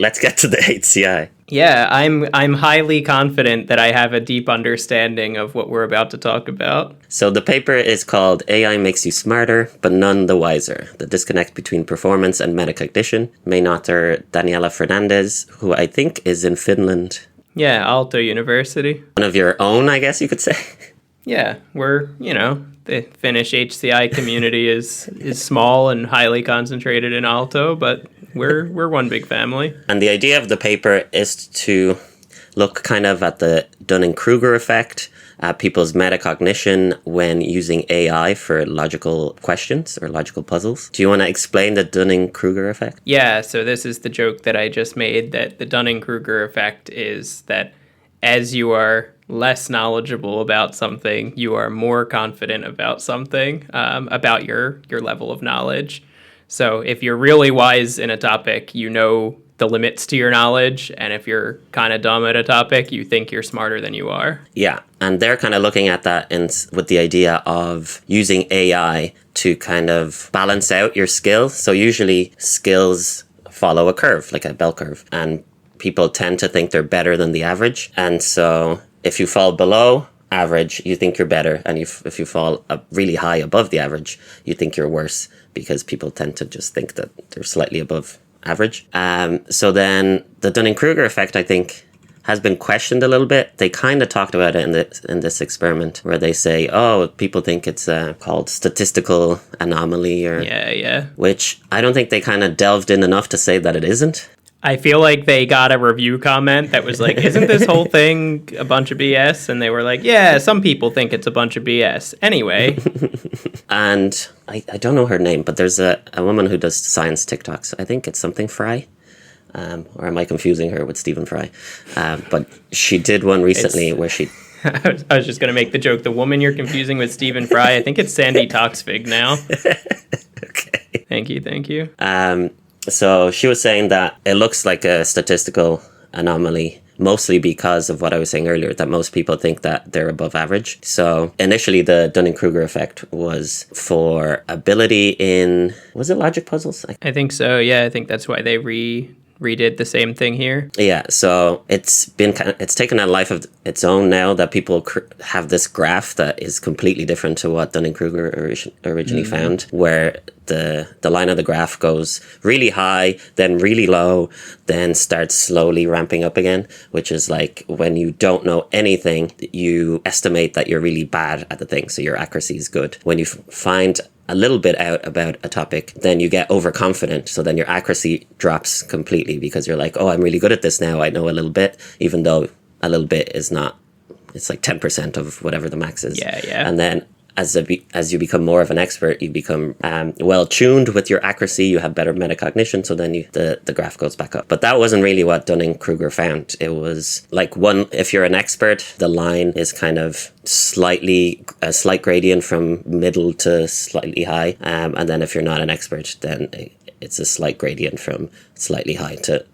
let's get to the HCI. Yeah, I'm highly confident that I have a deep understanding of what we're about to talk about. So the paper is called AI Makes You Smarter, but None the Wiser. The Disconnect Between Performance and Metacognition. Main author Daniela Fernandez, who I think is in Finland. Yeah, Aalto University. One of your own, I guess you could say. Yeah, we're, the Finnish HCI community is small and highly concentrated in Aalto, but we're one big family. And the idea of the paper is to look kind of at the Dunning-Kruger effect, at people's metacognition when using AI for logical questions or logical puzzles. Do you want to explain the Dunning-Kruger effect? Yeah, so this is the joke that I just made, that the Dunning-Kruger effect is that as you are less knowledgeable about something, you are more confident about something, about your level of knowledge. So if you're really wise in a topic, you know the limits to your knowledge. And if you're kind of dumb at a topic, you think you're smarter than you are. Yeah. And they're kind of looking at that with the idea of using AI to kind of balance out your skills. So usually skills follow a curve, like a bell curve. And people tend to think they're better than the average. And so if you fall below average, you think you're better. And if you fall really high above the average, you think you're worse, because people tend to just think that they're slightly above average. So then the Dunning-Kruger effect, I think, has been questioned a little bit. They kind of talked about it in this experiment where they say, people think it's called statistical anomaly, or Yeah. which I don't think they kind of delved in enough to say that it isn't. I feel like they got a review comment that was like, isn't this whole thing a bunch of BS? And they were like, yeah, some people think it's a bunch of BS. Anyway. And I don't know her name, but there's a woman who does science TikToks. I think it's something Fry. Or am I confusing her with Stephen Fry? But she did one recently where she... I was just going to make the joke. The woman you're confusing with Stephen Fry, I think it's Sandy Toxvig now. Okay. Thank you. So she was saying that it looks like a statistical anomaly, mostly because of what I was saying earlier, that most people think that they're above average. So initially the Dunning-Kruger effect was for ability in, was it logic puzzles? I think so, yeah. I think that's why they redid the same thing here. Yeah, so it's taken a life of its own now that people have this graph that is completely different to what Dunning-Kruger originally found, where the line of the graph goes really high, then really low, then starts slowly ramping up again, which is like when you don't know anything, you estimate that you're really bad at the thing, so your accuracy is good. When you find a little bit out about a topic, then you get overconfident. So then your accuracy drops completely because you're like, I'm really good at this now. I know a little bit, even though a little bit is not, it's like 10% of whatever the max is. Yeah. And then as you become more of an expert, you become well tuned with your accuracy, you have better metacognition, so then the graph goes back up. But that wasn't really what Dunning-Kruger found. It was like if you're an expert, the line is kind of a slight gradient from middle to slightly high, and then if you're not an expert, then it's a slight gradient from slightly high to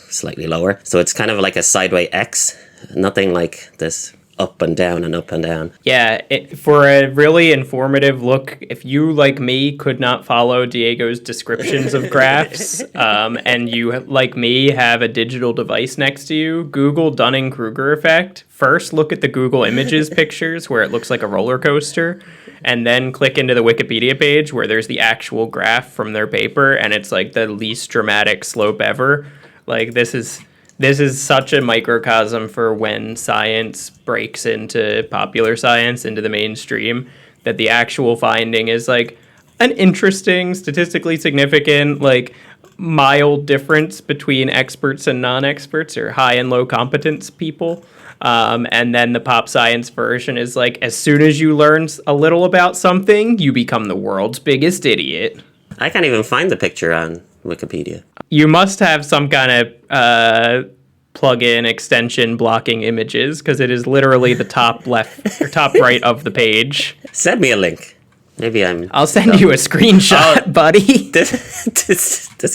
slightly lower. So it's kind of like a sideway X, nothing like this up and down and up and down. Yeah, for a really informative look, if you, like me, could not follow Diego's descriptions of graphs, and you, like me, have a digital device next to you, Google Dunning-Kruger effect. First, look at the Google Images pictures where it looks like a roller coaster, and then click into the Wikipedia page where there's the actual graph from their paper, and it's like the least dramatic slope ever. Like, this is such a microcosm for when science breaks into popular science, into the mainstream, that the actual finding is like an interesting, statistically significant, like mild difference between experts and non-experts, or high and low competence people. And then the pop science version is like, as soon as you learn a little about something, you become the world's biggest idiot. I can't even find the picture on Wikipedia. You must have some kind of plug-in extension blocking images, because it is literally the top left or top right of the page. Send me a link. Maybe I'll send you a screenshot, buddy. This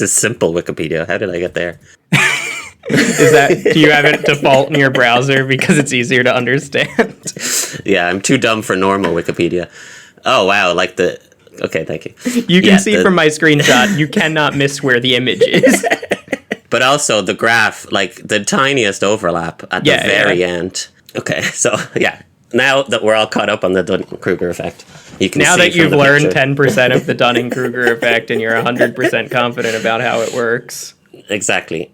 is simple Wikipedia. How did I get there? Do you have it default in your browser because it's easier to understand? Yeah, I'm too dumb for normal Wikipedia. Oh wow, okay, thank you. You can see from my screenshot, you cannot miss where the image is. But also the graph, like the tiniest overlap at the very end. Okay, so yeah. Now that we're all caught up on the Dunning-Kruger effect, you can now see that you've from the learned picture. 10% of the Dunning-Kruger effect and you're 100% confident about how it works. Exactly.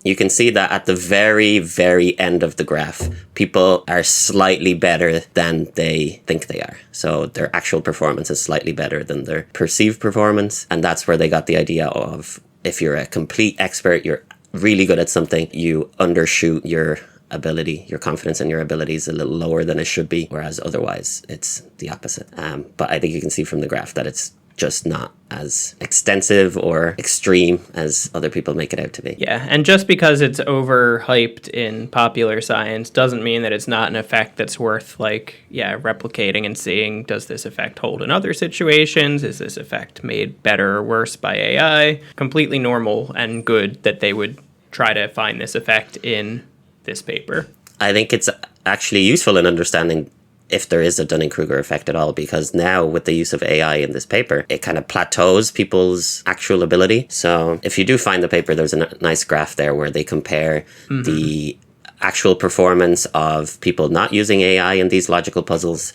You can see that at the very, very end of the graph, people are slightly better than they think they are. So their actual performance is slightly better than their perceived performance. And that's where they got the idea of, if you're a complete expert, you're really good at something, you undershoot your ability, your confidence in your ability is a little lower than it should be, whereas otherwise it's the opposite. But I think you can see from the graph that it's just not as extensive or extreme as other people make it out to be. Yeah, and just because it's overhyped in popular science doesn't mean that it's not an effect that's worth, replicating and seeing, does this effect hold in other situations? Is this effect made better or worse by AI? Completely normal and good that they would try to find this effect in this paper. I think it's actually useful in understanding if there is a Dunning-Kruger effect at all, because now with the use of AI in this paper, it kind of plateaus people's actual ability. So if you do find the paper, there's a nice graph there where they compare the actual performance of people not using AI in these logical puzzles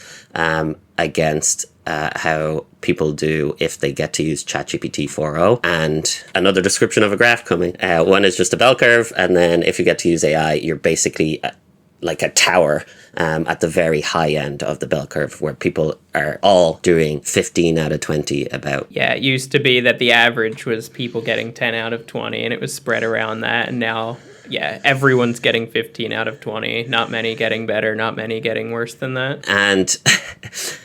against how people do if they get to use ChatGPT 4.0. And another description of a graph coming. One is just a bell curve, and then if you get to use AI, you're basically like a tower at the very high end of the bell curve, where people are all doing 15 out of 20 about. Yeah, it used to be that the average was people getting 10 out of 20, and it was spread around that, and now everyone's getting 15 out of 20. Not many getting better, not many getting worse than that. And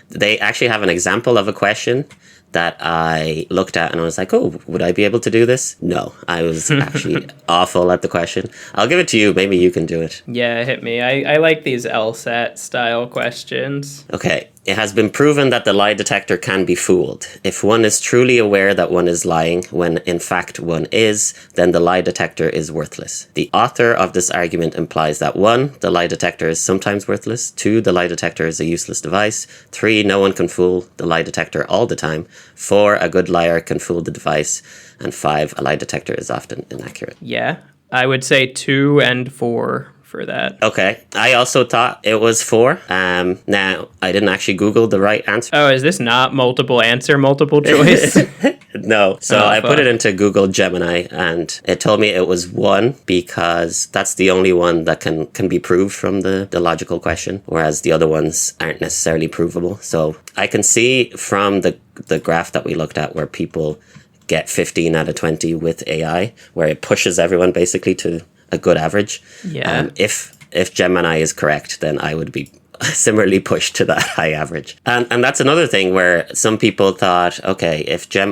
they actually have an example of a question that I looked at and I was like, oh, would I be able to do this? No, I was actually awful at the question. I'll give it to you. Maybe you can do it. Yeah, hit me. I like these LSAT style questions. Okay. It has been proven that the lie detector can be fooled. If one is truly aware that one is lying when in fact one is, then the lie detector is worthless. The author of this argument implies that 1, the lie detector is sometimes worthless. 2, the lie detector is a useless device. 3, no one can fool the lie detector all the time. 4, a good liar can fool the device. And 5, a lie detector is often inaccurate. Yeah, I would say 2 and 4. For that. Okay. I also thought it was 4. Now, I didn't actually Google the right answer. Oh, is this not multiple choice? No. So I put it into Google Gemini and it told me it was 1 because that's the only one that can be proved from the logical question, whereas the other ones aren't necessarily provable. So I can see from the graph that we looked at where people get 15 out of 20 with AI, where it pushes everyone basically to a good average. Yeah. If Gemini is correct, then I would be similarly pushed to that high average. And that's another thing where some people thought, okay, if they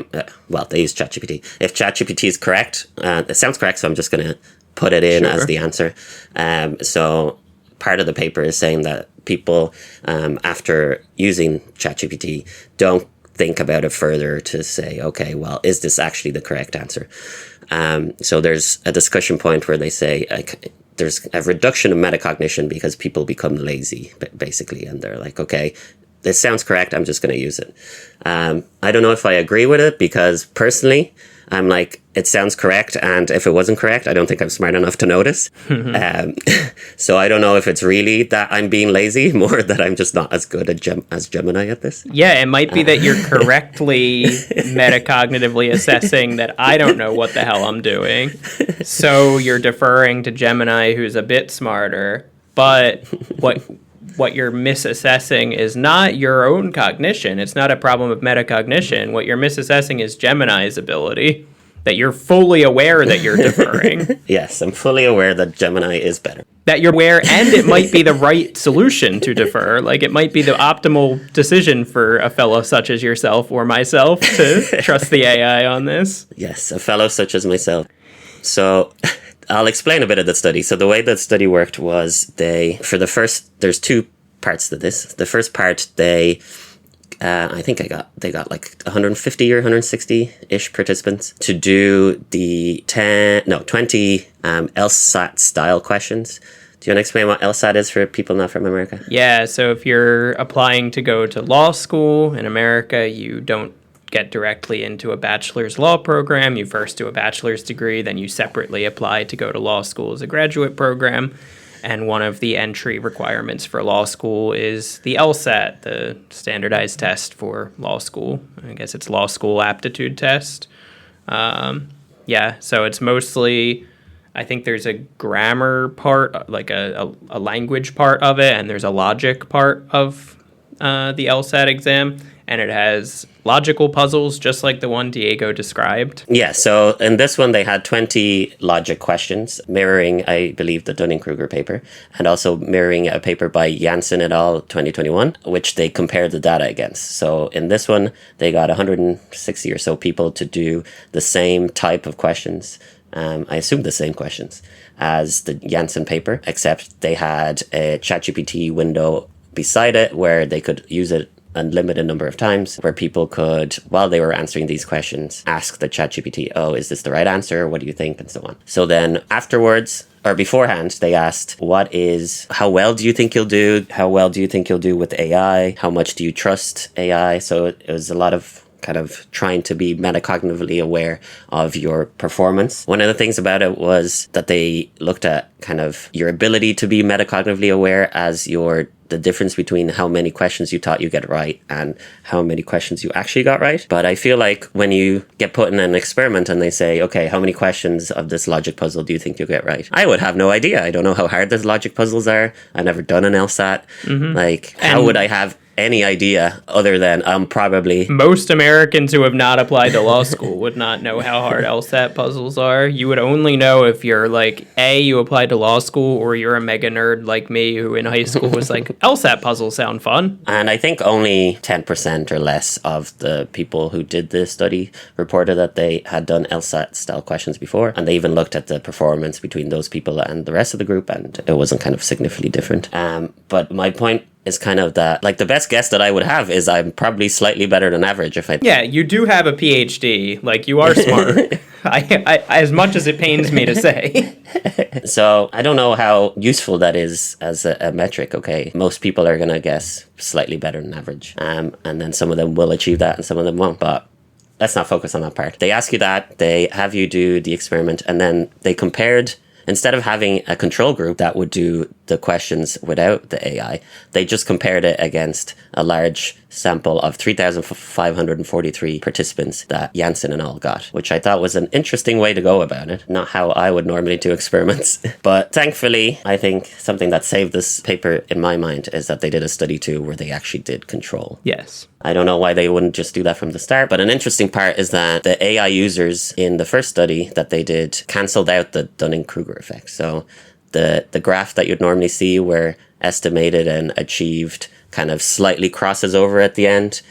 use ChatGPT. If ChatGPT is correct, it sounds correct, so I'm just going to put it in as the answer. So part of the paper is saying that people, after using ChatGPT, don't think about it further to say, okay, well, is this actually the correct answer? So there's a discussion point where they say there's a reduction of metacognition because people become lazy, basically. And they're like, okay, this sounds correct. I'm just going to use it. I don't know if I agree with it because personally, I'm like, it sounds correct. And if it wasn't correct, I don't think I'm smart enough to notice. So I don't know if it's really that I'm being lazy, more that I'm just not as good as Gemini at this. Yeah, it might be that you're correctly metacognitively assessing that I don't know what the hell I'm doing. So you're deferring to Gemini, who's a bit smarter. But what you're misassessing is not your own cognition. It's not a problem of metacognition. What you're misassessing is Gemini's ability, that you're fully aware that you're deferring. Yes, I'm fully aware that Gemini is better. That you're aware, and it might be the right solution to defer. Like, it might be the optimal decision for a fellow such as yourself or myself to trust the AI on this. Yes, a fellow such as myself. So I'll explain a bit of the study. So the way that study worked was there's 2 parts to this. The first part, I think they got like 150 or 160-ish participants to do the 20 LSAT style questions. Do you want to explain what LSAT is for people not from America? Yeah, so if you're applying to go to law school in America, you don't get directly into a bachelor's law program. You first do a bachelor's degree, then you separately apply to go to law school as a graduate program. And one of the entry requirements for law school is the LSAT, the standardized test for law school. I guess it's law school aptitude test. So it's mostly, I think there's a grammar part, like a language part of it, and there's a logic part of the LSAT exam. And it has logical puzzles, just like the one Diego described. Yeah, so in this one, they had 20 logic questions, mirroring, I believe, the Dunning-Kruger paper, and also mirroring a paper by Janssen et al. 2021, which they compared the data against. So in this one, they got 160 or so people to do the same type of questions. I assume the same questions as the Janssen paper, except they had a ChatGPT window beside it where they could use it unlimited number of times, where people could, while they were answering these questions, ask the ChatGPT, oh, is this the right answer? What do you think? And so on. So then afterwards, or beforehand, they asked, how well do you think you'll do? How well do you think you'll do with AI? How much do you trust AI? So it was a lot of kind of trying to be metacognitively aware of your performance. One of the things about it was that they looked at kind of your ability to be metacognitively aware as the difference between how many questions you thought you get right and how many questions you actually got right. But I feel like when you get put in an experiment and they say, okay, how many questions of this logic puzzle do you think you'll get right? I would have no idea. I don't know how hard those logic puzzles are. I've never done an LSAT. How would I have any idea other than probably... Most Americans who have not applied to law school would not know how hard LSAT puzzles are. You would only know if you're like, you applied to law school, or you're a mega nerd like me who in high school was like, LSAT puzzles sound fun. And I think only 10% or less of the people who did this study reported that they had done LSAT style questions before. And they even looked at the performance between those people and the rest of the group, and it wasn't kind of significantly different. But my point is kind of that, like, the best guess that I would have is I'm probably slightly better than average if I... Yeah, you do have a PhD. Like, you are smart. I as much as it pains me to say. So I don't know how useful that is as a metric. Okay, most people are going to guess slightly better than average. And then some of them will achieve that and some of them won't. But let's not focus on that part. They ask you that, they have you do the experiment, and then they compared... Instead of having a control group that would do the questions without the AI, they just compared it against a large sample of 3,543 participants that Janssen and all got, which I thought was an interesting way to go about it. Not how I would normally do experiments. But thankfully, I think something that saved this paper in my mind is that they did a study too where they actually did control. Yes. I don't know why they wouldn't just do that from the start, but an interesting part is that the AI users in the first study that they did canceled out the Dunning-Kruger effect. So the graph that you'd normally see where estimated and achieved kind of slightly crosses over at the end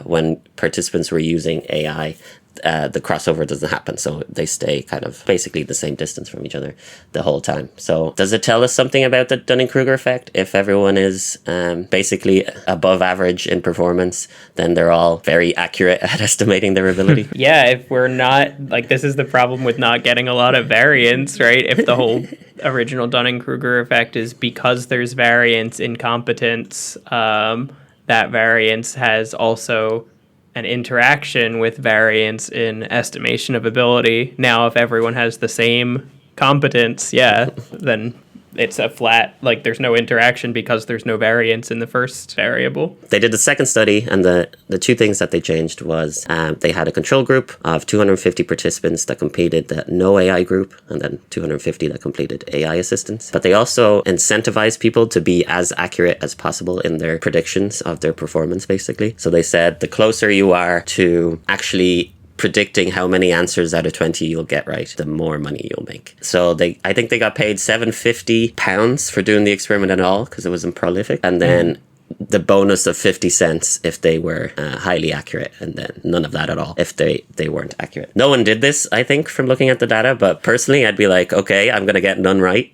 when participants were using AI. The crossover doesn't happen, so they stay kind of basically the same distance from each other the whole time. So does it tell us something about the Dunning-Kruger effect? If everyone is basically above average in performance, then they're all very accurate at estimating their ability? Yeah, if we're not, like, this is the problem with not getting a lot of variance, right? If the whole original Dunning-Kruger effect is because there's variance in competence, that variance has also an interaction with variance in estimation of ability. Now, if everyone has the same competence, then it's a flat, like, there's no interaction because there's no variance in the first variable. They did the second study, and the two things that they changed was they had a control group of 250 participants that completed the no AI group, and then 250 that completed AI assistance. But they also incentivized people to be as accurate as possible in their predictions of their performance, basically. So they said the closer you are to actually predicting how many answers out of 20 you'll get right, the more money you'll make. So I think they got paid £750 for doing the experiment at all because it wasn't prolific. And then the bonus of 50 cents if they were highly accurate, and then none of that at all if they weren't accurate. No one did this, I think, from looking at the data, but personally I'd be like, okay, I'm going to get none right.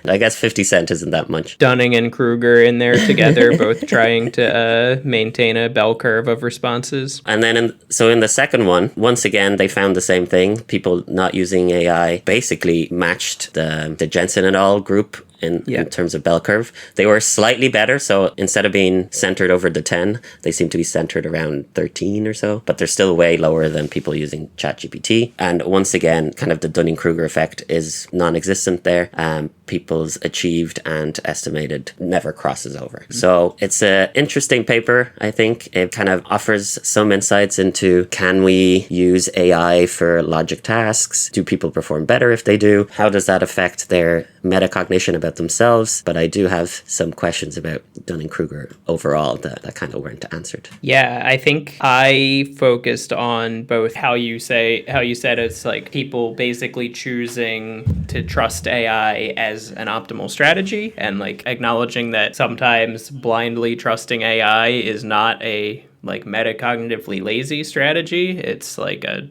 I guess 50 cents isn't that much. Dunning and Kruger in there together, both trying to maintain a bell curve of responses. And then in the second one, once again, they found the same thing. People not using AI basically matched the Jensen et al. Group in terms of bell curve. They were slightly better. So instead of being centered over the 10, they seem to be centered around 13 or so, but they're still way lower than people using ChatGPT. And once again, kind of the Dunning-Kruger effect is non-existent there. People's achieved and estimated never crosses over. So it's an interesting paper, I think. It kind of offers some insights into, can we use AI for logic tasks? Do people perform better if they do? How does that affect their metacognition about themselves? But I do have some questions about Dunning-Kruger overall that kind of weren't answered. Yeah, I think I focused on both how you said it's like people basically choosing to trust AI as an optimal strategy, and like acknowledging that sometimes blindly trusting AI is not a like metacognitively lazy strategy. It's like a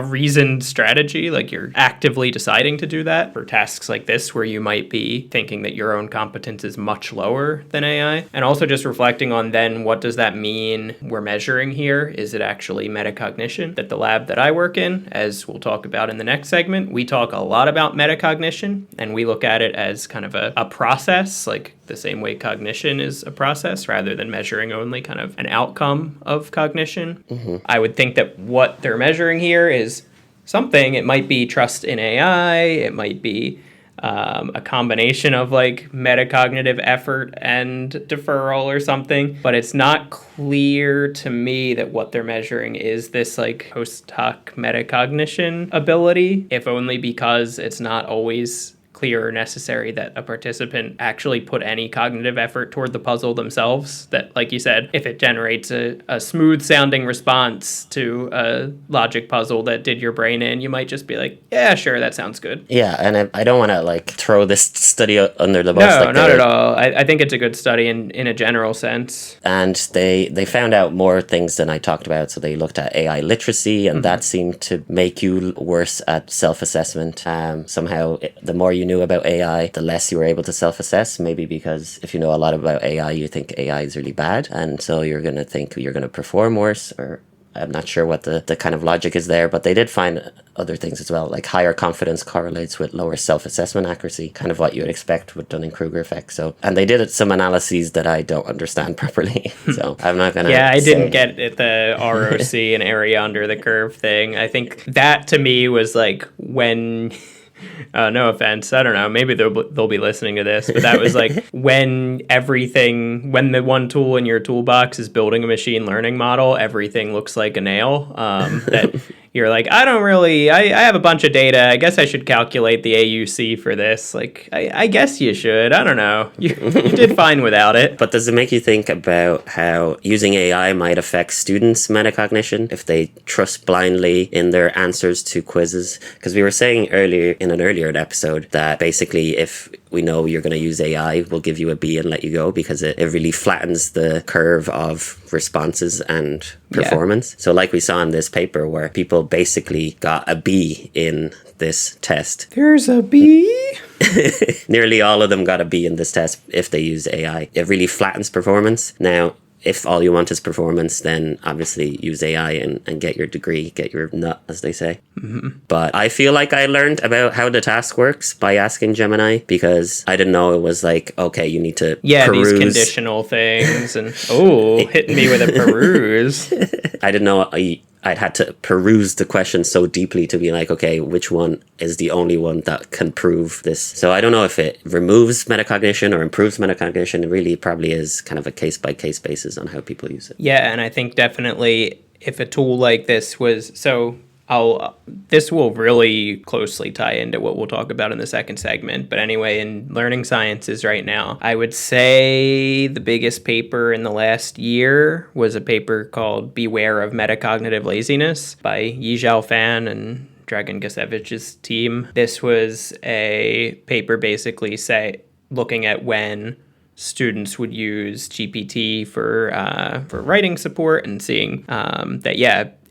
reasoned strategy. Like you're actively deciding to do that for tasks like this, where you might be thinking that your own competence is much lower than AI. And also just reflecting on then, what does that mean we're measuring here? Is it actually metacognition? That the lab that I work in, as we'll talk about in the next segment, we talk a lot about metacognition, and we look at it as kind of a process, like the same way cognition is a process, rather than measuring only kind of an outcome of cognition. Mm-hmm. I would think that what they're measuring here is something. It might be trust in AI. It might be a combination of like metacognitive effort and deferral or something. But it's not clear to me that what they're measuring is this like post hoc metacognition ability, if only because it's not always clear or necessary that a participant actually put any cognitive effort toward the puzzle themselves. That, like you said, if it generates a smooth sounding response to a logic puzzle that did your brain in, you might just be like, yeah, sure, that sounds good. Yeah, and I don't want to like throw this study under the bus. No, not at all. I think it's a good study in a general sense. And they found out more things than I talked about. So they looked at AI literacy, and that seemed to make you worse at self-assessment. Somehow, the more you knew about AI, the less you were able to self-assess, maybe because if you know a lot about AI, you think AI is really bad, and so you're going to think you're going to perform worse, or I'm not sure what the kind of logic is there, but they did find other things as well, like higher confidence correlates with lower self-assessment accuracy, kind of what you would expect with Dunning-Kruger effect. So, and they did some analyses that I don't understand properly, so I'm not going to I didn't get it, the ROC and area under the the thing. I think that to me was like when... no offense, I don't know, maybe they'll be listening to this, but that was like when the one tool in your toolbox is building a machine learning model, everything looks like a nail. That you're like, I have a bunch of data, I guess I should calculate the AUC for this. Like, I guess you should, I don't know. You did fine without it. But does it make you think about how using AI might affect students' metacognition if they trust blindly in their answers to quizzes? Because we were saying earlier in an earlier episode that basically if we know you're going to use AI, we'll give you a B and let you go, because it really flattens the curve of responses and performance. Yeah. So like we saw in this paper where people basically got a B in this test. There's a B? Nearly all of them got a B in this test if they use AI. It really flattens performance. Now, if all you want is performance, then obviously use AI and get your degree, get your nut, as they say. Mm-hmm. But I feel like I learned about how the task works by asking Gemini, because I didn't know it was like, okay, you need to peruse. These conditional things, and hitting me with a peruse. I didn't know I'd had to peruse the question so deeply to be like, okay, which one is the only one that can prove this? So I don't know if it removes metacognition or improves metacognition. It really probably is kind of a case-by-case basis on how people use it. Yeah, and I think definitely if a tool like this was... this will really closely tie into what we'll talk about in the second segment. But anyway, in learning sciences right now, I would say the biggest paper in the last year was a paper called Beware of Metacognitive Laziness by Yizhao Fan and Dragan Gasevich's team. This was a paper basically looking at when students would use GPT for writing support, and seeing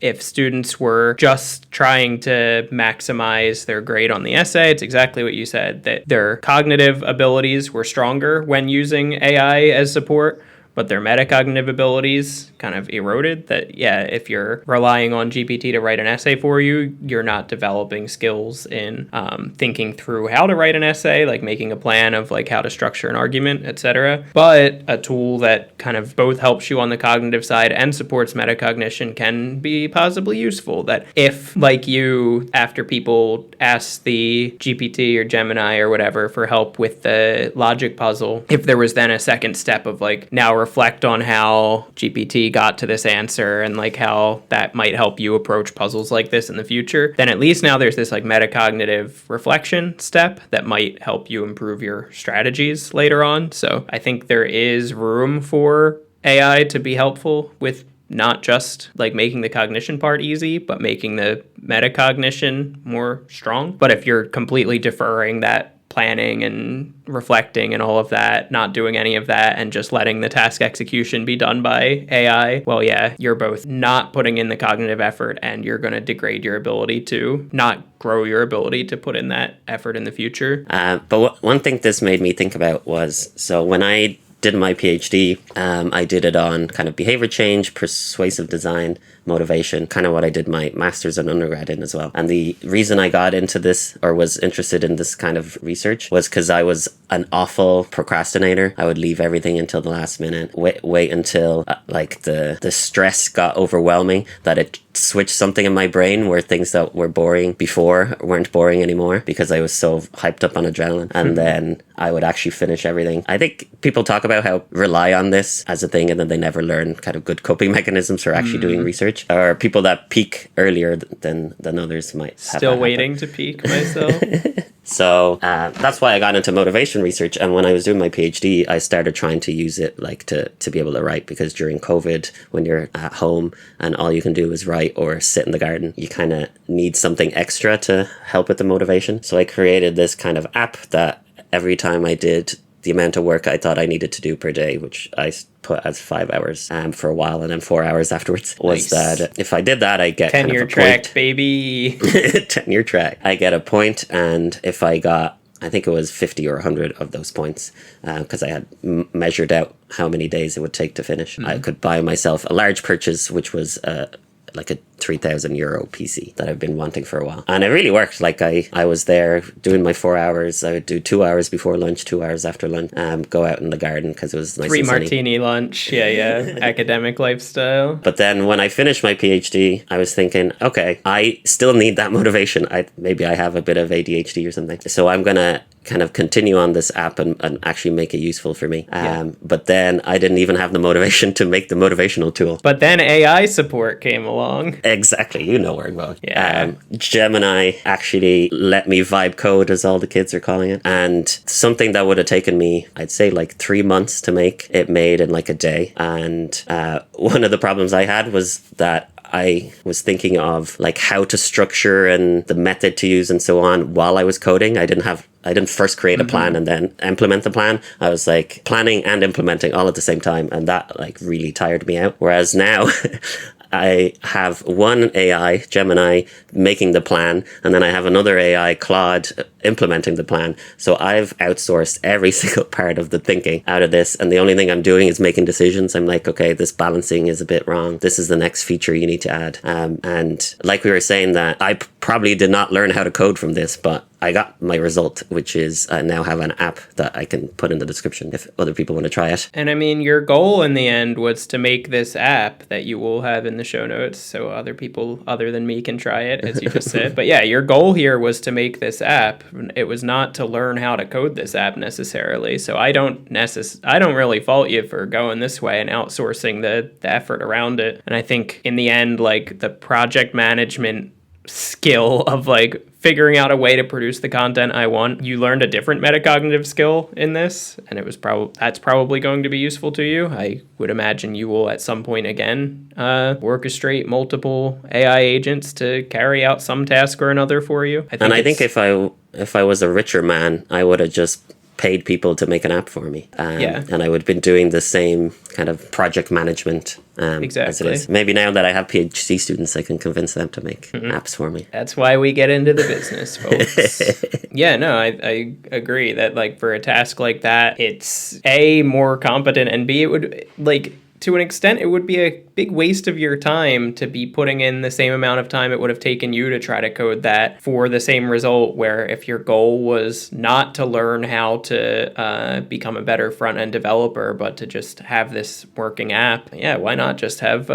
if students were just trying to maximize their grade on the essay, it's exactly what you said, that their cognitive abilities were stronger when using AI as support. but their metacognitive abilities kind of eroded. That, yeah, if you're relying on GPT to write an essay for you, you're not developing skills in thinking through how to write an essay, like making a plan of like how to structure an argument, etc. But a tool that kind of both helps you on the cognitive side and supports metacognition can be possibly useful. That if, like you, after people ask the GPT or Gemini or whatever for help with the logic puzzle, if there was then a second step of like, now reflect on how GPT got to this answer and like how that might help you approach puzzles like this in the future, then at least now there's this like metacognitive reflection step that might help you improve your strategies later on. So I think there is room for AI to be helpful with not just like making the cognition part easy, but making the metacognition more strong. But if you're completely deferring that planning and reflecting and all of that, not doing any of that, and just letting the task execution be done by AI, well, yeah, you're both not putting in the cognitive effort and you're going to degrade your ability to not grow your ability to put in that effort in the future. But one thing this made me think about was, so when I did my PhD, I did it on kind of behavior change, persuasive design, motivation, kind of what I did my master's and undergrad in as well. And the reason I got into this or was interested in this kind of research was because I was an awful procrastinator. I would leave everything until the last minute, wait until like the stress got overwhelming, that it switched something in my brain where things that were boring before weren't boring anymore because I was so hyped up on adrenaline. And then I would actually finish everything. I think people talk about how rely on this as a thing and then they never learn kind of good coping mechanisms for actually doing research. Or people that peak earlier than others might have. Still waiting to peak myself. So that's why I got into motivation research. And when I was doing my PhD, I started trying to use it like to be able to write, because during COVID, when you're at home and all you can do is write or sit in the garden, you kind of need something extra to help with the motivation. So I created this kind of app that every time I did the amount of work I thought I needed to do per day, which I put as 5 hours for a while and then 4 hours afterwards, was nice. That if I did that, I get 10-year kind of a track, point. baby. 10-year track. I get a point, and if I got, I think it was 50 or 100 of those points, because I had measured out how many days it would take to finish, I could buy myself a large purchase, which was like a €3,000 PC that I've been wanting for a while. And it really worked. Like I was there doing my 4 hours. I would do 2 hours before lunch, 2 hours after lunch, go out in the garden because it was nice 3 and sunny. martini lunch. Yeah. Academic lifestyle. But then when I finished my PhD, I was thinking, okay, I still need that motivation. Maybe I have a bit of ADHD or something. So I'm going to kind of continue on this app and actually make it useful for me. But then I didn't even have the motivation to make the motivational tool. But then AI support came along. Exactly. You know where I'm going. Yeah. Gemini actually let me vibe code, as all the kids are calling it. And something that would have taken me, I'd say like 3 months to make, it made in like a day. And one of the problems I had was that I was thinking of like how to structure and the method to use and so on while I was coding. I didn't first create a plan and then implement the plan. I was like planning and implementing all at the same time, and that like really tired me out. Whereas now I have one AI, Gemini, making the plan, and then I have another AI, Claude, implementing the plan. So I've outsourced every single part of the thinking out of this, and the only thing I'm doing is making decisions. I'm like, okay, this balancing is a bit wrong. This is the next feature you need to add. And like we were saying, that I probably did not learn how to code from this, but I got my result, which is I now have an app that I can put in the description if other people want to try it. And I mean, your goal in the end was to make this app that you will have in the show notes so other people other than me can try it, as you just said. But yeah, your goal here was to make this app. It was not to learn how to code this app necessarily. So I don't really fault you for going this way and outsourcing the effort around it. And I think in the end, like the project management skill of like figuring out a way to produce the content I want, you learned a different metacognitive skill in this, and that's probably going to be useful to you. I would imagine you will at some point again orchestrate multiple AI agents to carry out some task or another for you. I think if I was a richer man, I would have just paid people to make an app for me. And I would have been doing the same kind of project management as it is. Maybe now that I have PhD students, I can convince them to make apps for me. That's why we get into the business, folks. Yeah, no, I agree that like for a task like that, it's A, more competent, and B, it would like to an extent, it would be a big waste of your time to be putting in the same amount of time it would have taken you to try to code that for the same result, where if your goal was not to learn how to become a better front-end developer, but to just have this working app, yeah, why not just have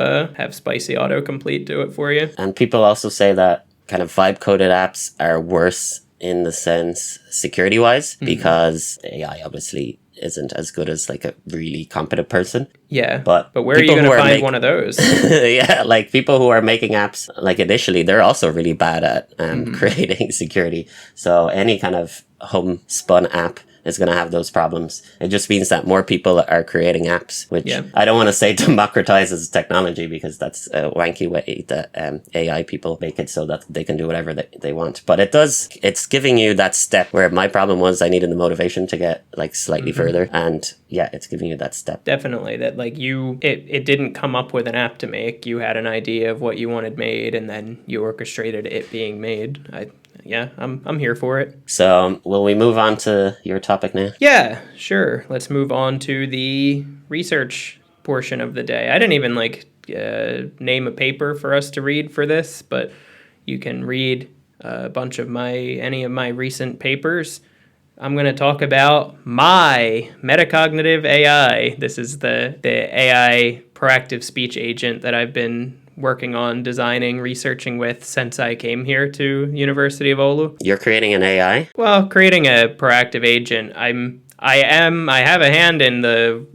spicy autocomplete do it for you? And people also say that kind of vibe-coded apps are worse in the sense security-wise, because AI obviously isn't as good as like a really competent person. Yeah, but where are you going to find one of those? Yeah, like people who are making apps, like initially, they're also really bad at creating security. So any kind of homespun app is going to have those problems. It just means that more people are creating apps, which I don't want to say democratizes technology, because that's a wanky way that AI people make it so that they can do whatever they want. But it's giving you that step where my problem was I needed the motivation to get like slightly further. And yeah, it's giving you that step. Definitely. That like it didn't come up with an app to make. You had an idea of what you wanted made, and then you orchestrated it being made. I'm here for it. So will we move on to your topic now? Yeah, sure. Let's move on to the research portion of the day. I didn't even name a paper for us to read for this, but you can read a bunch of any of my recent papers. I'm going to talk about my Metacognitive AI. This is the AI proactive speech agent that I've been working on designing, researching with since I came here to University of Oulu. You're creating an AI? Well, creating a proactive agent. I have a hand in the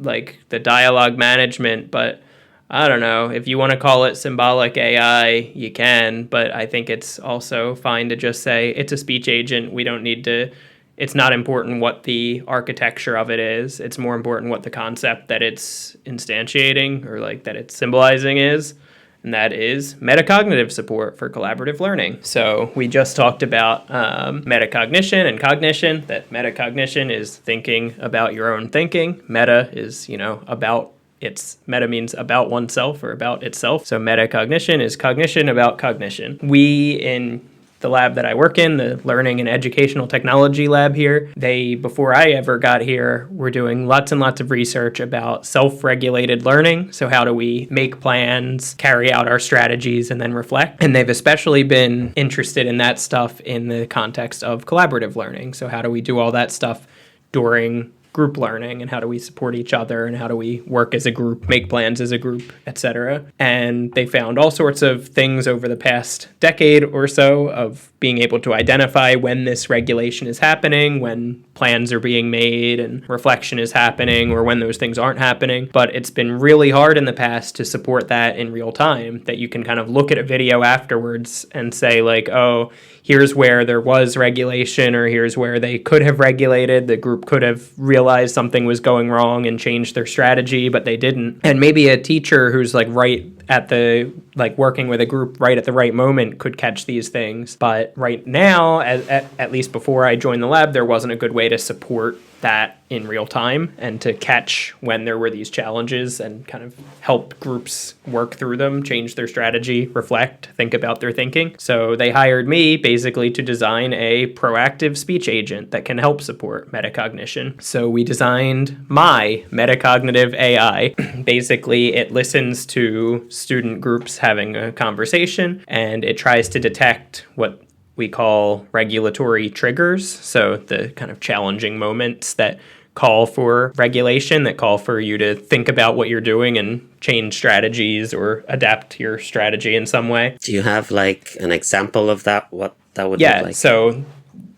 dialogue management, but I don't know. If you want to call it symbolic AI, you can, but I think it's also fine to just say it's a speech agent. We don't need to. It's not important what the architecture of it is. It's more important what the concept that it's instantiating or like that it's symbolizing is. And that is metacognitive support for collaborative learning. So we just talked about metacognition and cognition, that metacognition is thinking about your own thinking. Meta is, meta means about oneself or about itself. So metacognition is cognition about cognition. We in the lab that I work in, the Learning and Educational Technology lab here, before I ever got here, were doing lots and lots of research about self-regulated learning. So how do we make plans, carry out our strategies, and then reflect? And they've especially been interested in that stuff in the context of collaborative learning. So how do we do all that stuff during group learning, and how do we support each other, and how do we work as a group, make plans as a group, etc. And they found all sorts of things over the past decade or so of being able to identify when this regulation is happening, when plans are being made and reflection is happening, or when those things aren't happening. But it's been really hard in the past to support that in real time, that you can kind of look at a video afterwards and say like, oh, here's where there was regulation, or here's where they could have regulated. The group could have realized something was going wrong and changed their strategy, but they didn't. And maybe a teacher who's like right at the, like working with a group right at the right moment could catch these things. But right now, at least before I joined the lab, there wasn't a good way to support that in real time and to catch when there were these challenges and kind of help groups work through them, change their strategy, reflect, think about their thinking. So they hired me basically to design a proactive speech agent that can help support metacognition. So we designed my metacognitive AI. Basically, it listens to student groups having a conversation, and it tries to detect what we call regulatory triggers, so the kind of challenging moments that call for regulation, that call for you to think about what you're doing and change strategies or adapt your strategy in some way. Do you have like an example of that, what that would look like? Yeah, so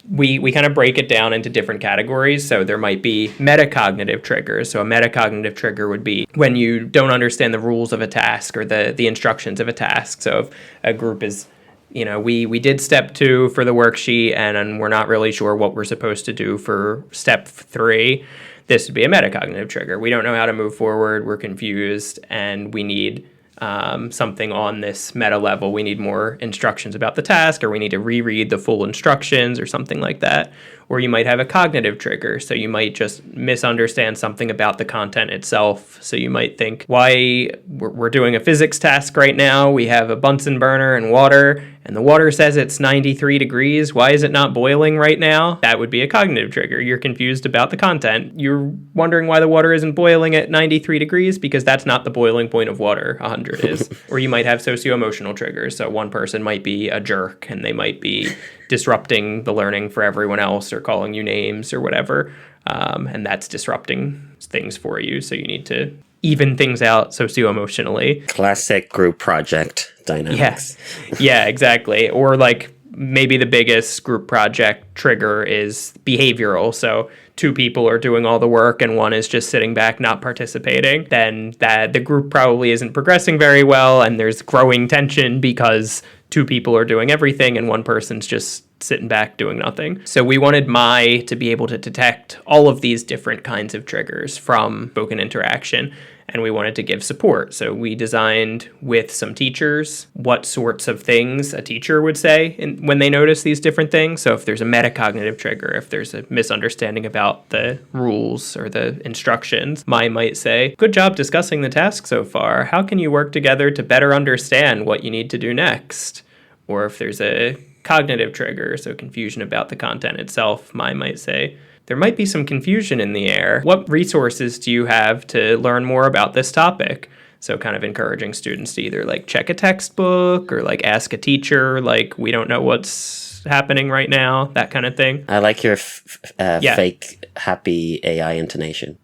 we kind of break it down into different categories. So there might be metacognitive triggers. So a metacognitive trigger would be when you don't understand the rules of a task or the instructions of a task. So if a group is, we did step 2 for the worksheet and we're not really sure what we're supposed to do for step 3. This would be a metacognitive trigger. We don't know how to move forward. We're confused and we need something on this meta level. We need more instructions about the task, or we need to reread the full instructions or something like that. Or you might have a cognitive trigger. So you might just misunderstand something about the content itself. So you might think, why we're doing a physics task right now. We have a Bunsen burner and water, and the water says it's 93 degrees. Why is it not boiling right now? That would be a cognitive trigger. You're confused about the content. You're wondering why the water isn't boiling at 93 degrees because that's not the boiling point of water. 100 is. Or you might have socio-emotional triggers. So one person might be a jerk and they might be disrupting the learning for everyone else or calling you names or whatever. And that's disrupting things for you. So you need to even things out socio-emotionally. Classic group project dynamics. Yeah, exactly. Or like maybe the biggest group project trigger is behavioral. So two people are doing all the work and one is just sitting back not participating. Then that the group probably isn't progressing very well, and there's growing tension because two people are doing everything and one person's just sitting back doing nothing. So we wanted Mai to be able to detect all of these different kinds of triggers from spoken interaction, and we wanted to give support. So we designed with some teachers what sorts of things a teacher would say when they notice these different things. So if there's a metacognitive trigger, if there's a misunderstanding about the rules or the instructions, Mai might say, "Good job discussing the task so far. How can you work together to better understand what you need to do next?" Or if there's a cognitive trigger, so confusion about the content itself, Mai might say, "There might be some confusion in the air. What resources do you have to learn more about this topic?" So kind of encouraging students to either like check a textbook or like ask a teacher, like, "We don't know what's happening right now," that kind of thing. I like your fake happy AI intonation.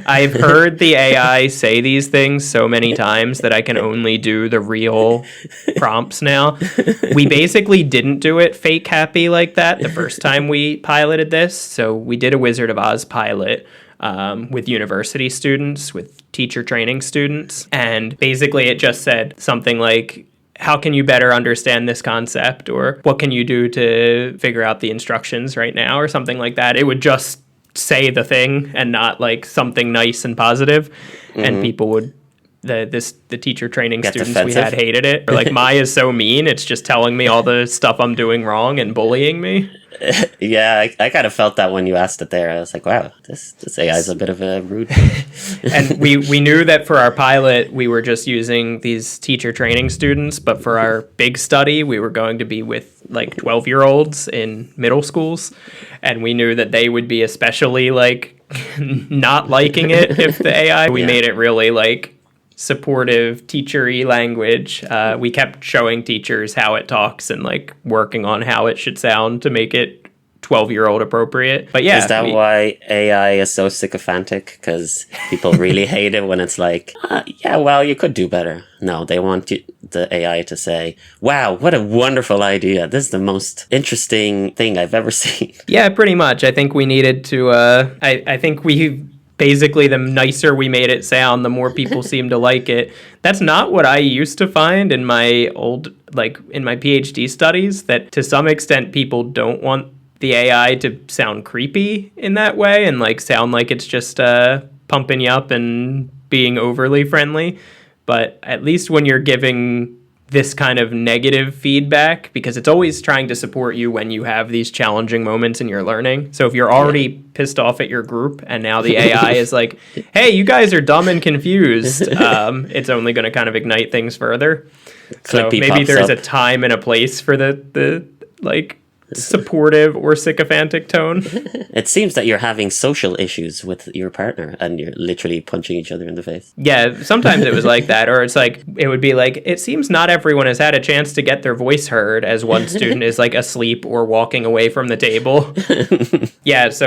I've heard the AI say these things so many times that I can only do the real prompts now. We basically didn't do it fake happy like that the first time we piloted this. So we did a Wizard of Oz pilot with university students, with teacher training students. And basically it just said something like, "How can you better understand this concept?" Or "What can you do to figure out the instructions right now?" Or something like that. It would just say the thing and not like something nice and positive. And people would the teacher training students defensive. we had hated it. Or like, "Mai is so mean, it's just telling me all the stuff I'm doing wrong and bullying me." Yeah, I kind of felt that when you asked it there. I was like, wow, this AI is a bit of a rude And we knew that for our pilot we were just using these teacher training students, but for our big study we were going to be with like 12-year-olds in middle schools, and we knew that they would be especially like not liking it if the AI. We made it really like supportive teachery language. We kept showing teachers how it talks and like working on how it should sound to make it 12-year-old appropriate. But yeah, is that why AI is so sycophantic? Because people really hate it when it's like, yeah, well, you could do better. No, they want the AI to say, "Wow, what a wonderful idea. This is the most interesting thing I've ever seen." Yeah, pretty much. I think we needed to, I think we basically, the nicer we made it sound, the more people seemed to like it. That's not what I used to find in my in my PhD studies, that to some extent people don't want the AI to sound creepy in that way and like sound like it's just pumping you up and being overly friendly. But at least when you're giving this kind of negative feedback, because it's always trying to support you when you have these challenging moments in your learning. So if you're already pissed off at your group and now the AI is like, "Hey, you guys are dumb and confused," it's only going to kind of ignite things further. So maybe there's a time and a place for the like supportive or sycophantic tone. It seems that you're having social issues with your partner and you're literally punching each other in the face. Yeah, sometimes it was like that. Or it's like, it would be like, "It seems not everyone has had a chance to get their voice heard," as one student is like asleep or walking away from the table. Yeah, so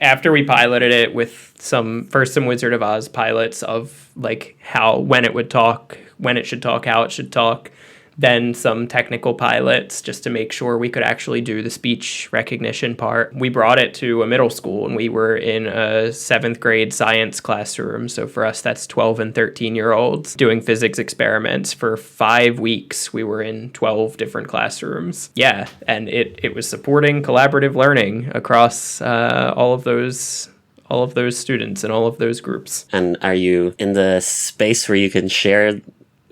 after we piloted it with some Wizard of Oz pilots of like when it would talk, when it should talk, how it should talk, then some technical pilots just to make sure we could actually do the speech recognition part. We brought it to a middle school, and we were in a 7th grade science classroom. So for us, that's 12 and 13-year-olds doing physics experiments for 5 weeks. We were in 12 different classrooms. Yeah, and it was supporting collaborative learning across all of those students and all of those groups. And are you in the space where you can share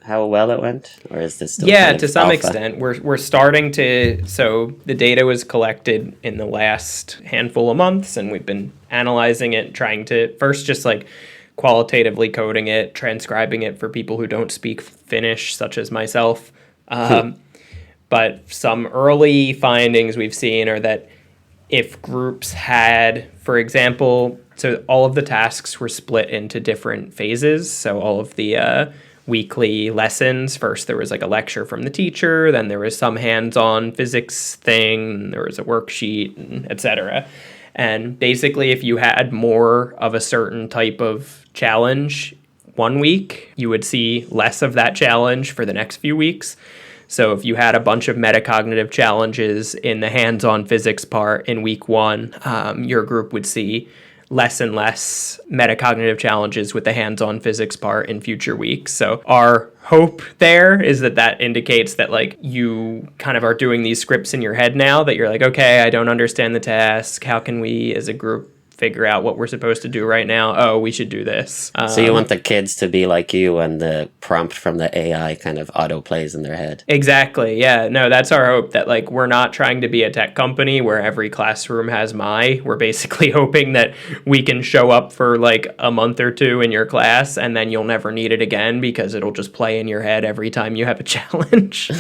how well it went, or is this still Yeah, kind of to some alpha? extent. We're starting to, so the data was collected in the last handful of months, and we've been analyzing it, trying to first just like qualitatively coding it, transcribing it for people who don't speak Finnish, such as myself. But some early findings we've seen are that if groups had, for example, so all of the tasks were split into different phases. So all of the weekly lessons, first there was like a lecture from the teacher, then there was some hands-on physics thing, there was a worksheet, and etc. And basically, if you had more of a certain type of challenge one week, you would see less of that challenge for the next few weeks. So if you had a bunch of metacognitive challenges in the hands-on physics part in week one, your group would see less and less metacognitive challenges with the hands-on physics part in future weeks. So our hope there is that that indicates that like you kind of are doing these scripts in your head now, that you're like, okay, I don't understand the task. How can we as a group figure out what we're supposed to do right now? Oh, we should do this. So you want the kids to be like you, and the prompt from the AI kind of auto plays in their head. Exactly. Yeah. No, that's our hope, that like we're not trying to be a tech company where every classroom has We're basically hoping that we can show up for like a month or two in your class, and then you'll never need it again because it'll just play in your head every time you have a challenge.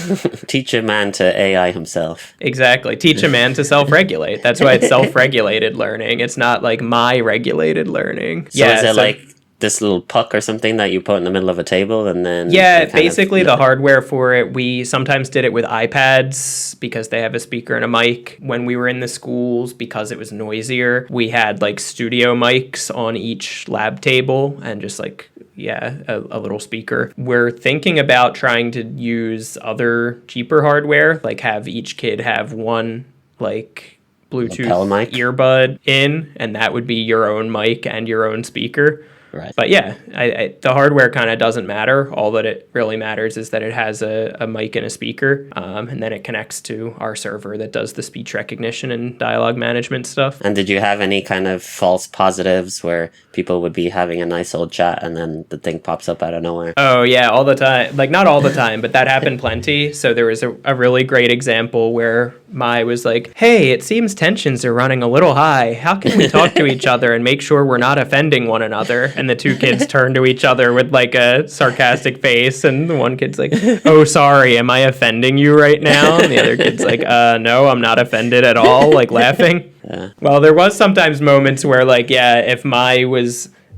Teach a man to AI himself. Exactly. Teach a man to self-regulate. That's why it's self-regulated learning. It's not like my regulated learning. So is it like this little puck or something that you put in the middle of a table, and then basically the hardware for it, we sometimes did it with iPads because they have a speaker and a mic. When we were in the schools, because it was noisier, we had like studio mics on each lab table and just like a little speaker. We're thinking about trying to use other cheaper hardware, like have each kid have one like Bluetooth earbud in, and that would be your own mic and your own speaker. Right. But yeah, the hardware kind of doesn't matter. All that it really matters is that it has a mic and a speaker, and then it connects to our server that does the speech recognition and dialogue management stuff. And did you have any kind of false positives where people would be having a nice old chat and then the thing pops up out of nowhere? Oh yeah, all the time. Like not all the time, but that happened plenty. So there was a really great example where Mai was like, hey, it seems tensions are running a little high. How can we talk to each other and make sure we're not offending one another? And the two kids turn to each other with like a sarcastic face, and the one kid's like, oh, sorry, am I offending you right now? And the other kid's like, no, I'm not offended at all, like laughing. Yeah. Well, there was sometimes moments where like, if Mai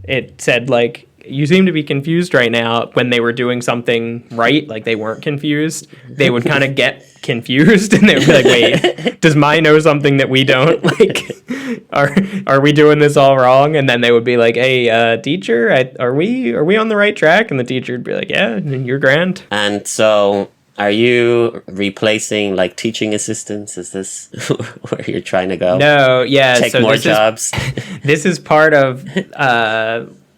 it said like, you seem to be confused right now, when they were doing something right, like they weren't confused, they would kind of get confused and they would be like, wait, does Mai know something that we don't? Like, are we doing this all wrong? And then they would be like, hey, teacher, are we on the right track? And the teacher would be like, yeah, you're grand. And so are you replacing like teaching assistants? Is this where you're trying to go? No, yeah. Take more jobs? This is part of...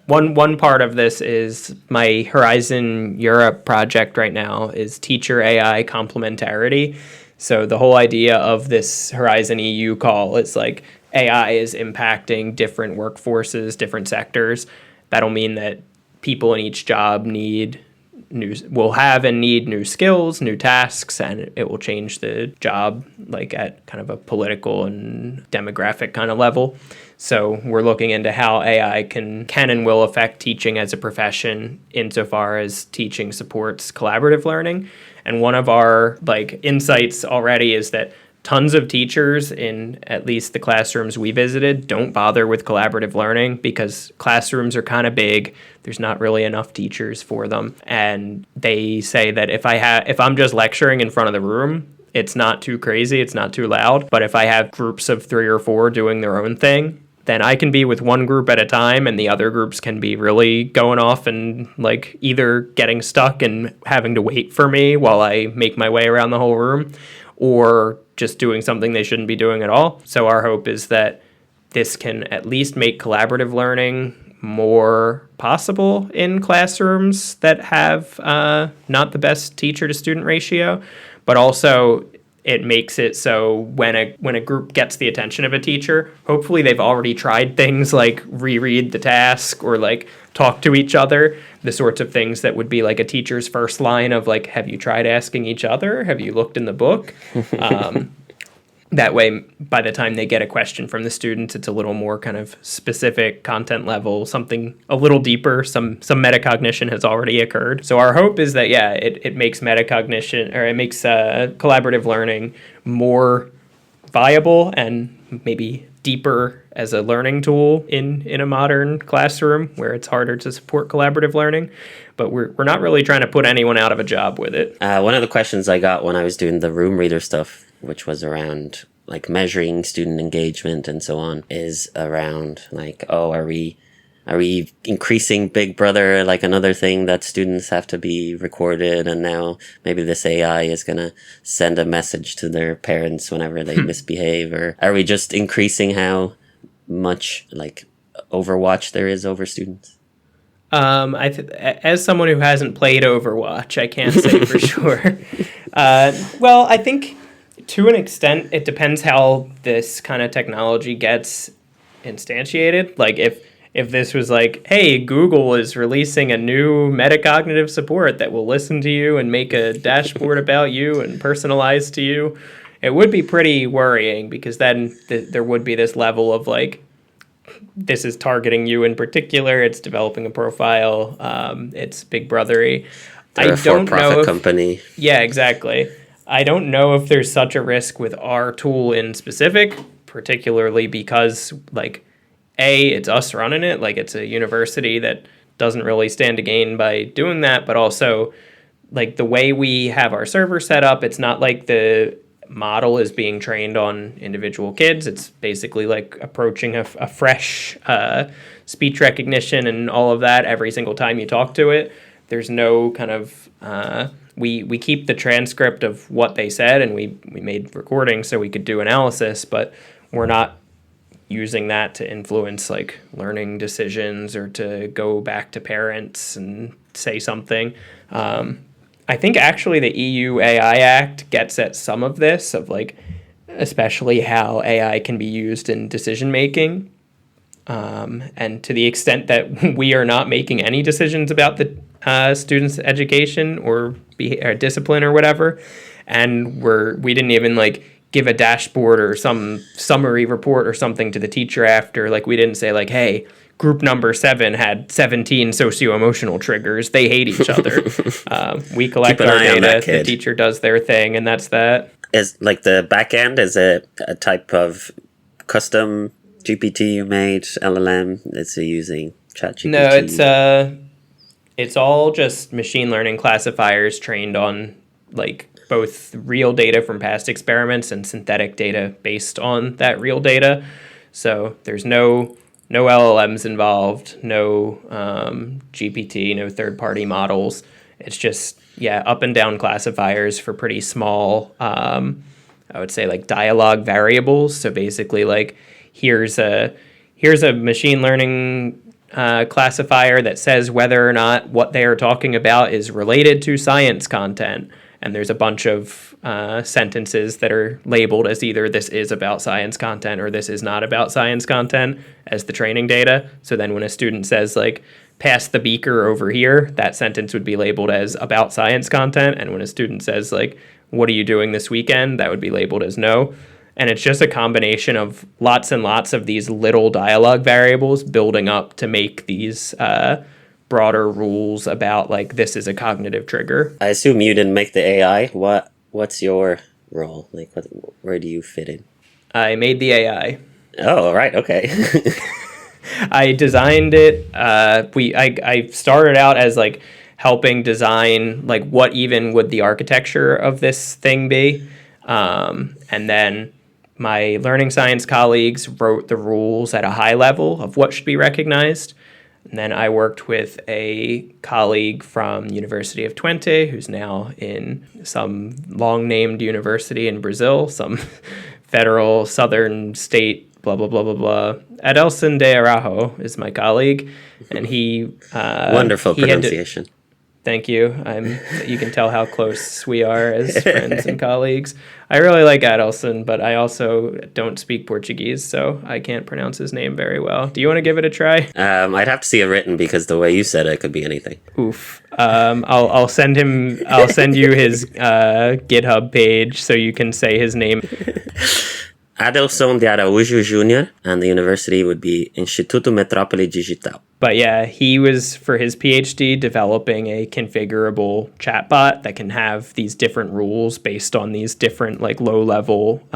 One part of this is my Horizon Europe project right now is teacher AI complementarity. So the whole idea of this Horizon EU call is like AI is impacting different workforces, different sectors. That'll mean that people in each job will have and need new skills, new tasks, and it will change the job like at kind of a political and demographic kind of level. So we're looking into how AI can and will affect teaching as a profession insofar as teaching supports collaborative learning. And one of our like insights already is that tons of teachers in at least the classrooms we visited don't bother with collaborative learning because classrooms are kind of big. There's not really enough teachers for them. And they say that if I'm just lecturing in front of the room, it's not too crazy, it's not too loud. But if I have groups of 3 or 4 doing their own thing, then I can be with one group at a time and the other groups can be really going off and like either getting stuck and having to wait for me while I make my way around the whole room, or just doing something they shouldn't be doing at all. So our hope is that this can at least make collaborative learning more possible in classrooms that have not the best teacher to student ratio, but also it makes it so when a group gets the attention of a teacher, hopefully they've already tried things like reread the task or like talk to each other, the sorts of things that would be like a teacher's first line of like, have you tried asking each other? Have you looked in the book? That way, by the time they get a question from the students, it's a little more kind of specific content level, something a little deeper. Some metacognition has already occurred. So our hope is that, yeah, it makes metacognition, or it makes collaborative learning more viable and maybe deeper as a learning tool in a modern classroom where it's harder to support collaborative learning. But we're not really trying to put anyone out of a job with it. One of the questions I got when I was doing the room reader stuff, which was around like measuring student engagement and so on, is around like, oh, are we increasing Big Brother, like another thing that students have to be recorded, and now maybe this AI is going to send a message to their parents whenever they misbehave? Or are we just increasing how much like Overwatch there is over students? As someone who hasn't played Overwatch, I can't say for sure. Well, I think to an extent, it depends how this kind of technology gets instantiated. Like if this was like, hey, Google is releasing a new metacognitive support that will listen to you and make a dashboard about you and personalize to you, it would be pretty worrying, because then there would be this level of like, this is targeting you in particular, it's developing a profile, it's Big Brothery. They're a for-profit company. Yeah, exactly. I don't know if there's such a risk with our tool in specific, particularly because, like, A, it's us running it. Like, it's a university that doesn't really stand to gain by doing that. But also, like, the way we have our server set up, it's not like the model is being trained on individual kids. It's basically like approaching a fresh speech recognition and all of that every single time you talk to it. There's no kind of... We keep the transcript of what they said, and we made recordings so we could do analysis, but we're not using that to influence like learning decisions or to go back to parents and say something. I think actually the EU AI Act gets at some of this, of like especially how AI can be used in decision making. And to the extent that we are not making any decisions about the students' education or discipline or whatever, and we didn't even like give a dashboard or some summary report or something to the teacher after. Like, we didn't say like, hey, group number 7 had 17 socio-emotional triggers, they hate each other. We collect our data, the teacher does their thing, and that's that. Is like the back end is a type of custom GPT you made, LLM? It's using ChatGPT? No, it's all just machine learning classifiers trained on like both real data from past experiments and synthetic data based on that real data. So there's no LLMs involved, no GPT, no third-party models. It's just, up and down classifiers for pretty small, I would say like dialogue variables. So basically like, here's a machine learning classifier that says whether or not what they are talking about is related to science content. And there's a bunch of sentences that are labeled as either this is about science content or this is not about science content as the training data. So then when a student says like, pass the beaker over here, that sentence would be labeled as about science content. And when a student says like, what are you doing this weekend, that would be labeled as no. And it's just a combination of lots and lots of these little dialogue variables building up to make these broader rules about like, this is a cognitive trigger. I assume you didn't make the AI. What's your role? Like, where do you fit in? I made the AI. Oh, right. Okay. I designed it. I started out as like helping design like what even would the architecture of this thing be, and then my learning science colleagues wrote the rules at a high level of what should be recognized. And then I worked with a colleague from the University of Twente, who's now in some long-named university in Brazil, some federal southern state, blah, blah, blah, blah, blah. Adelson de Araujo is my colleague, and he... Wonderful pronunciation. Thank you. You can tell how close we are as friends and colleagues. I really like Adelson, but I also don't speak Portuguese, so I can't pronounce his name very well. Do you want to give it a try? I'd have to see it written because the way you said it could be anything. Oof. I'll send you his GitHub page so you can say his name. Adelson de Araújo Jr., and the university would be Instituto Metrópole Digital. But yeah, he was, for his PhD, developing a configurable chatbot that can have these different rules based on these different like low-level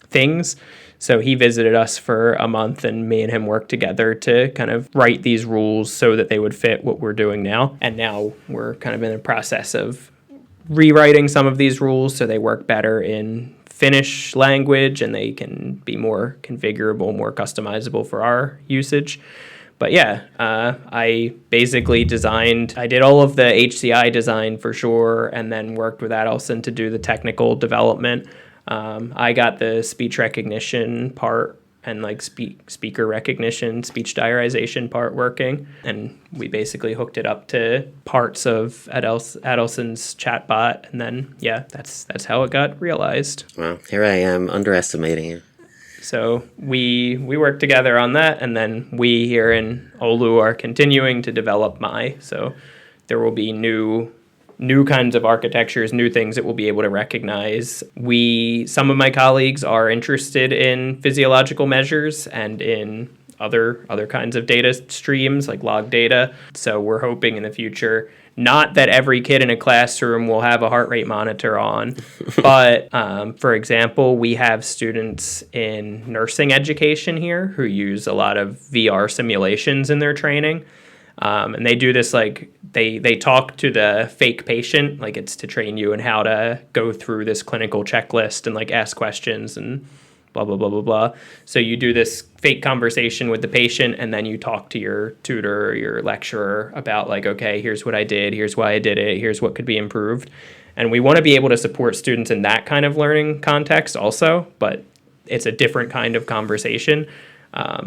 things. So he visited us for a month, and me and him worked together to kind of write these rules so that they would fit what we're doing now. And now we're kind of in the process of rewriting some of these rules so they work better in Finnish language and they can be more configurable, more customizable for our usage. But yeah, I basically I did all of the HCI design for sure, and then worked with Adelson to do the technical development. I got the speech recognition part and like speaker recognition, speech diarization part working. And we basically hooked it up to parts of Adelson's chatbot. And then, yeah, that's how it got realized. Well, here I am underestimating you. So we worked together on that. And then we here in Oulu are continuing to develop Mai. So there will be new kinds of architectures, new things that we'll be able to recognize. Some of my colleagues are interested in physiological measures and in other kinds of data streams like log data. So we're hoping in the future, not that every kid in a classroom will have a heart rate monitor on, but for example, we have students in nursing education here who use a lot of VR simulations in their training. And they do this like they talk to the fake patient, like it's to train you in how to go through this clinical checklist and like ask questions and blah, blah, blah, blah, blah. So you do this fake conversation with the patient, and then you talk to your tutor or your lecturer about like, okay, here's what I did, here's why I did it, here's what could be improved. And we want to be able to support students in that kind of learning context also, but it's a different kind of conversation.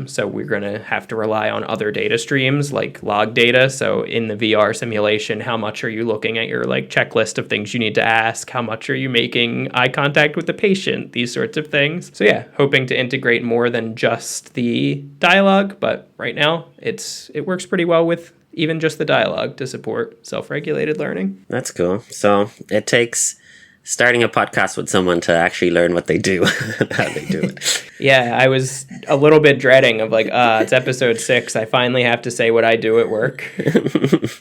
So we're going to have to rely on other data streams like log data. So in the VR simulation, how much are you looking at your like checklist of things you need to ask? How much are you making eye contact with the patient? These sorts of things. So yeah, hoping to integrate more than just the dialogue. But right now it works pretty well with even just the dialogue to support self-regulated learning. That's cool. So it takes starting a podcast with someone to actually learn what they do and how they do it. Yeah, I was a little bit dreading of like, it's episode 6. I finally have to say what I do at work.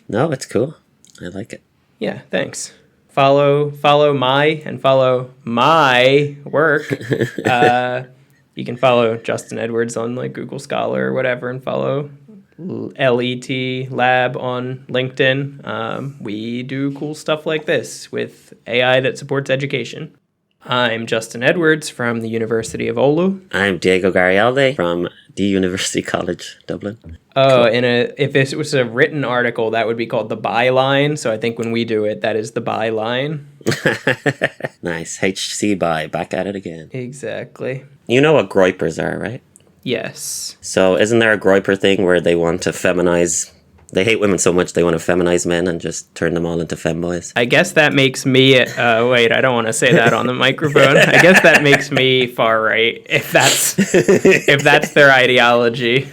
No, it's cool. I like it. Yeah, thanks. Follow my work. You can follow Justin Edwards on like Google Scholar or whatever, and follow LET Lab on LinkedIn. We do cool stuff like this with AI that supports education. I'm Justin Edwards from the University of Oulu. I'm Diego Garialde from the University College Dublin. Oh, cool. If this was a written article, that would be called the byline. So I think when we do it, that is the byline. Nice. HC by. Back at it again. Exactly. You know what groypers are, right? Yes. So isn't there a groyper thing where they want to feminize... They hate women so much they want to feminize men and just turn them all into femboys? I guess that makes me... wait, I don't want to say that on the microphone. I guess that makes me far right, if that's their ideology.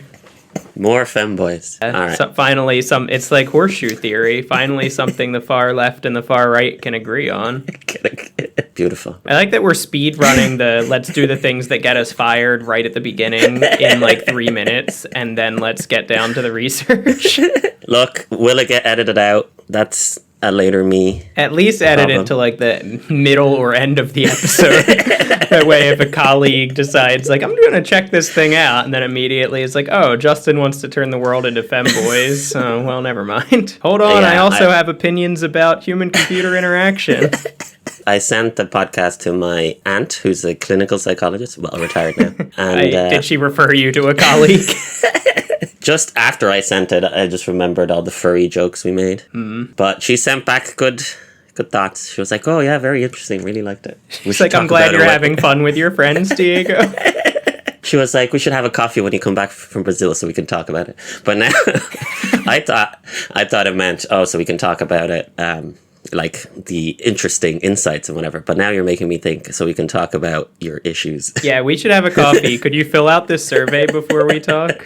More femboys. All right. So finally, it's like horseshoe theory. Finally, something the far left and the far right can agree on. Beautiful. I like that we're speed running the let's do the things that get us fired right at the beginning in like 3 minutes, and then let's get down to the research. Look, will it get edited out? That's a later me. At least edit it to like the middle or end of the episode. That way, if a colleague decides like, I'm going to check this thing out, and then immediately it's like, oh, Justin wants to turn the world into femboys. Well, never mind. Hold on, yeah, I also have opinions about human-computer interaction. I sent the podcast to my aunt, who's a clinical psychologist, well, retired now. And did she refer you to a colleague? Just after I sent it, I just remembered all the furry jokes we made. Mm. But she sent back good thoughts. She was like, oh yeah, very interesting, really liked it. She's like, I'm glad you're having fun with your friends, Diego. She was like, we should have a coffee when you come back from Brazil so we can talk about it. But now I thought it meant, so we can talk about it, like the interesting insights and whatever. But now you're making me think, so we can talk about your issues. Yeah, we should have a coffee. Could you fill out this survey before we talk?